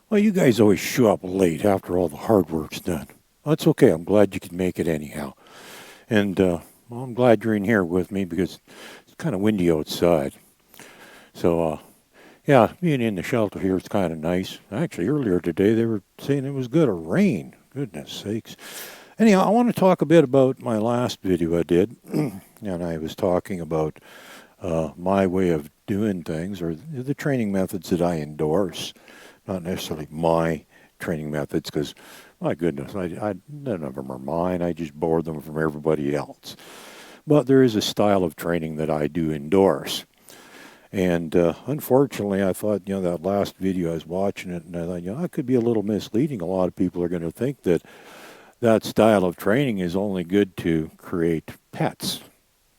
Well, you guys always show up late after all the hard work's done. That's okay. I'm glad you could make it anyhow. And well, I'm glad you're in here with me because it's kind of windy outside. So, yeah, being in the shelter here is kind of nice. Actually, earlier today they were saying it was going to rain. Goodness sakes. Anyhow, I want to talk a bit about my last video I did. And I was talking about my way of doing things or the training methods that I endorse. Not necessarily my training methods because, my goodness, none of them are mine. I just borrow them from everybody else. But there is a style of training that I do endorse. And unfortunately, I thought, that last video I was watching it, and I thought, that could be a little misleading. A lot of people are going to think that that style of training is only good to create pets,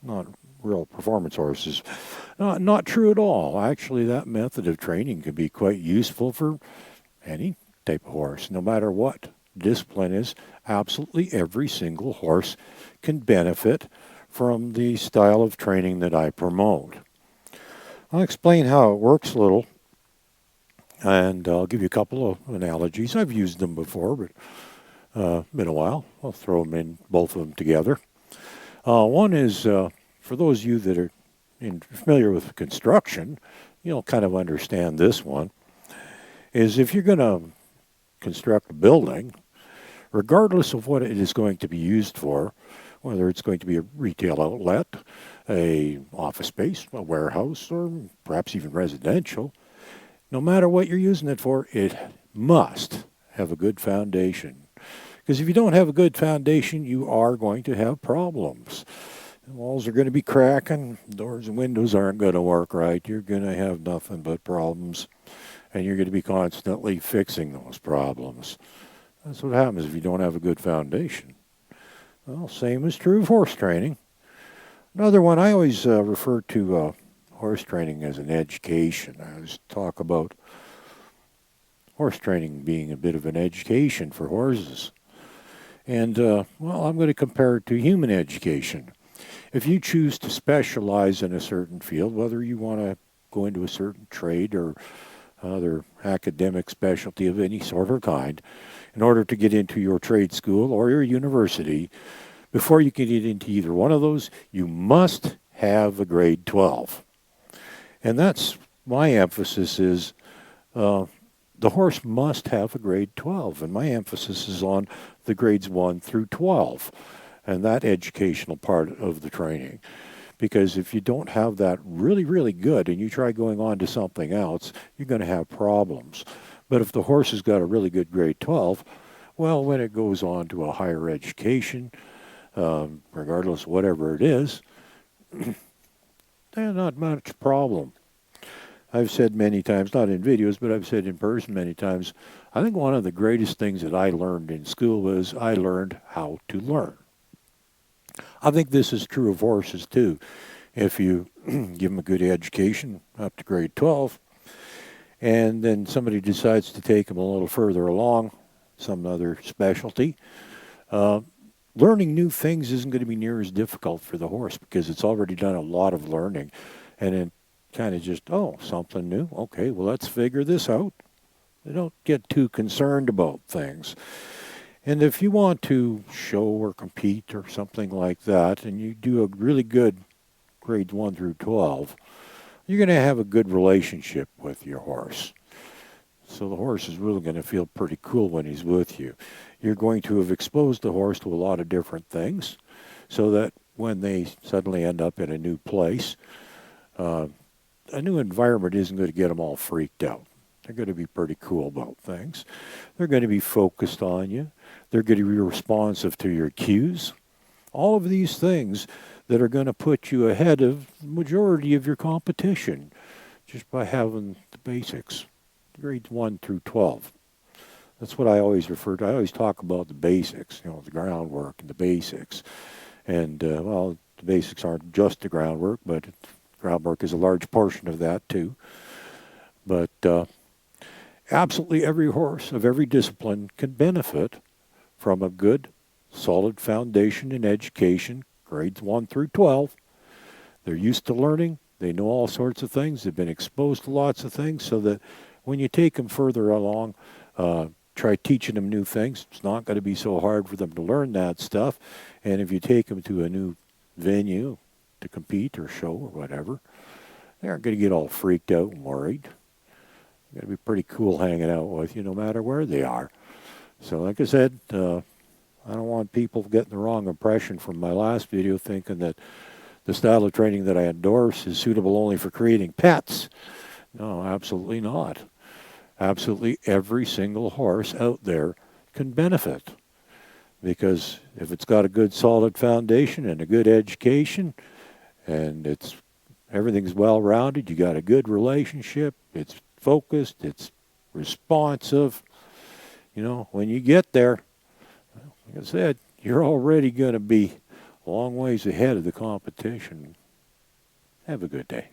not real performance horses. Not true at all. Actually, that method of training can be quite useful for any type of horse, no matter what discipline is. Absolutely every single horse can benefit from the style of training that I promote. I'll explain how it works a little, and I'll give you a couple of analogies. I've used them before, but been a while. I'll throw them in, both of them together. One is, for those of you that are familiar with construction, you'll kind of understand this one, is if you're going to construct a building, regardless of what it is going to be used for, whether it's going to be a retail outlet, a office space, a warehouse, or perhaps even residential, no matter what you're using it for, it must have a good foundation. Because if you don't have a good foundation, you are going to have problems. The walls are going to be cracking, doors and windows aren't going to work right, you're going to have nothing but problems, and you're going to be constantly fixing those problems. That's what happens if you don't have a good foundation. Well, same is true of horse training. Another one, I always refer to horse training as an education. I always talk about horse training being a bit of an education for horses. And, well, I'm going to compare it to human education. If you choose to specialize in a certain field, whether you want to go into a certain trade or other academic specialty of any sort or kind, in order to get into your trade school or your university, before you can get into either one of those, you must have a grade 12. And that's my emphasis is the horse must have a grade 12. And my emphasis is on the grades 1 through 12 and that educational part of the training. Because if you don't have that really, really good and you try going on to something else, you're going to have problems. But if the horse has got a really good grade 12, well, when it goes on to a higher education, regardless of whatever it is, there's not much problem. I've said many times, not in videos, but I've said in person many times, I think one of the greatest things that I learned in school was I learned how to learn. I think this is true of horses too. If you give them a good education up to grade 12, and then somebody decides to take them a little further along, some other specialty, learning new things isn't going to be near as difficult for the horse because it's already done a lot of learning. And it kind of just, something new. Okay, well, let's figure this out. They don't get too concerned about things. And if you want to show or compete or something like that, and you do a really good grades 1 through 12, you're going to have a good relationship with your horse. So the horse is really going to feel pretty cool when he's with you. You're going to have exposed the horse to a lot of different things so that when they suddenly end up in a new place, a new environment isn't going to get them all freaked out. They're going to be pretty cool about things. They're going to be focused on you. They're going to be responsive to your cues. All of these things that are going to put you ahead of the majority of your competition just by having the basics, grades 1 through 12. That's what I always refer to. I always talk about the basics, the groundwork and the basics. And, well, the basics aren't just the groundwork, but groundwork is a large portion of that too. But absolutely every horse of every discipline can benefit from a good, solid foundation in education, grades 1 through 12. They're used to learning. They know all sorts of things. They've been exposed to lots of things so that when you take them further along, try teaching them new things. It's not going to be so hard for them to learn that stuff. And if you take them to a new venue to compete or show or whatever, they aren't going to get all freaked out and worried. They're going to be pretty cool hanging out with you no matter where they are. So like I said, I don't want people getting the wrong impression from my last video thinking that the style of training that I endorse is suitable only for creating pets. No, absolutely not. Absolutely every single horse out there can benefit. Because if it's got a good solid foundation and a good education and everything's well-rounded, you got a good relationship, it's focused, it's responsive, when you get there, like I said, you're already going to be a long ways ahead of the competition. Have a good day.